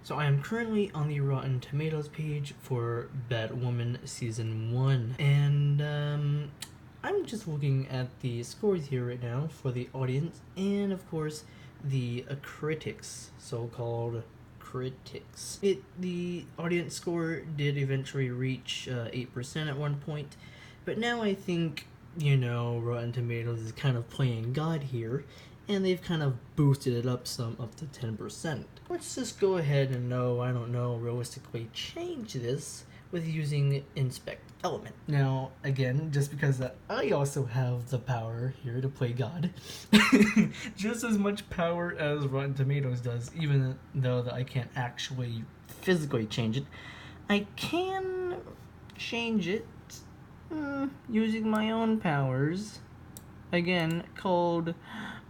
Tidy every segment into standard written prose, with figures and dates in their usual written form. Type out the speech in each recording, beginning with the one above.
So I am currently on the Rotten Tomatoes page for Batwoman Season 1. And I'm just looking at the scores here right now for the audience and, of course, the critics, so-called critics. The audience score did eventually reach 8% at one point, but now I think, Rotten Tomatoes is kind of playing God here, and they've kind of boosted it up some, up to 10%. Let's just go ahead and realistically change this with using inspect element. Now, again, just because I also have the power here to play God, just as much power as Rotten Tomatoes does, even though that I can't actually physically change it, I can change it using my own powers. Again, called,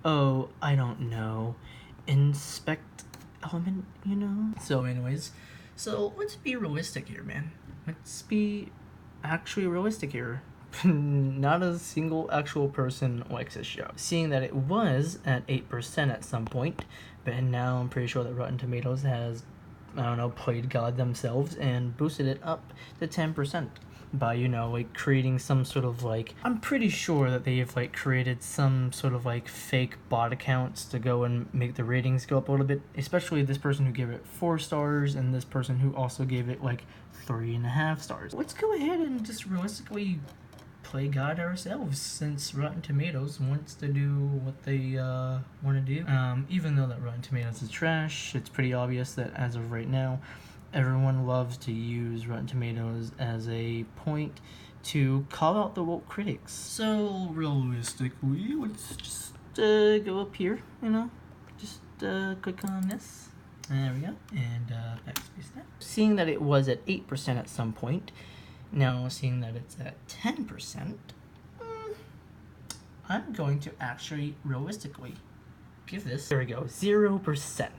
I don't know, inspect element, So anyways, let's be realistic here, man. Let's be actually realistic here. Not a single actual person likes this show. Seeing that it was at 8% at some point, but now I'm pretty sure that Rotten Tomatoes has, played God themselves and boosted it up to 10%. By, creating some sort of, I'm pretty sure that they've, created some sort of, fake bot accounts to go and make the ratings go up a little bit, especially this person who gave it 4 stars and this person who also gave it, 3.5 stars. Let's go ahead and just realistically play God ourselves, since Rotten Tomatoes wants to do what they want to do. Even though that Rotten Tomatoes is trash, it's pretty obvious that as of right now, everyone loves to use Rotten Tomatoes as a point to call out the woke critics. So realistically, let's just go up here, just click on this. There we go, and backspace that. Seeing that it was at 8% at some point, now seeing that it's at 10%, I'm going to actually realistically give this, there we go, 0%.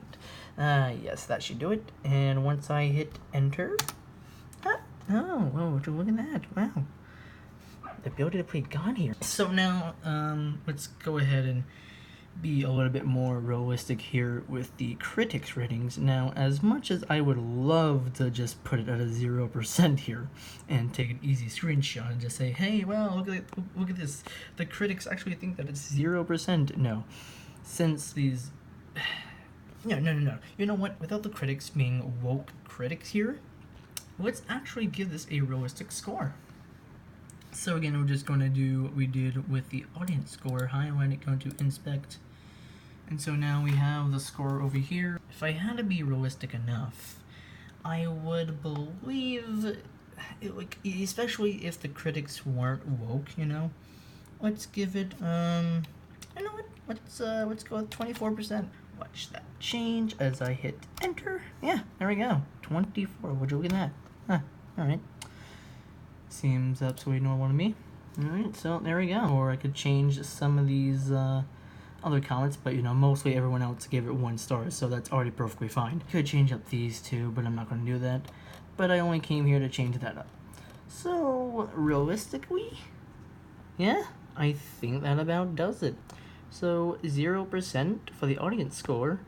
Yes, that should do it. And once I hit enter, would you look at that? Wow, the ability to play God here. So now, let's go ahead and be a little bit more realistic here with the critics ratings. Now, as much as I would love to just put it at a 0% here and take an easy screenshot and just say, hey, well, look at this. The critics actually think that it's 0%. No, since these... No. You know what? Without the critics being woke critics here, let's actually give this a realistic score. So again, we're just going to do what we did with the audience score. Highlight it, go to inspect. And so now we have the score over here. If I had to be realistic enough, I would believe, especially if the critics weren't woke, let's give it, you know what? Let's go with 24%. Watch that change as I hit enter. Yeah, there we go. 24. Would you look at that? Alright. Seems absolutely normal to me. Alright, so there we go. Or I could change some of these other comments, but mostly everyone else gave it 1 star, so that's already perfectly fine. Could change up these two, but I'm not going to do that. But I only came here to change that up. So, realistically, yeah, I think that about does it. So 0% for the audience score,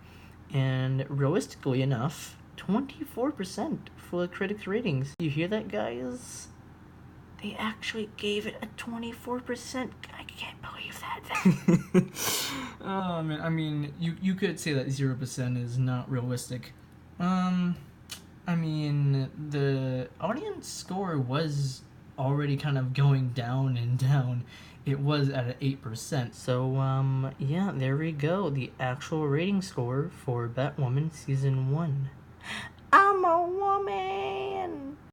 and realistically enough, 24% for the critics' ratings. You hear that, guys? They actually gave it a 24%. I can't believe that. Oh man, I mean, you could say that 0% is not realistic. I mean, the audience score was already kind of going down and down. It was at an 8%. So, yeah, there we go. The actual rating score for Batwoman Season 1. I'm a woman!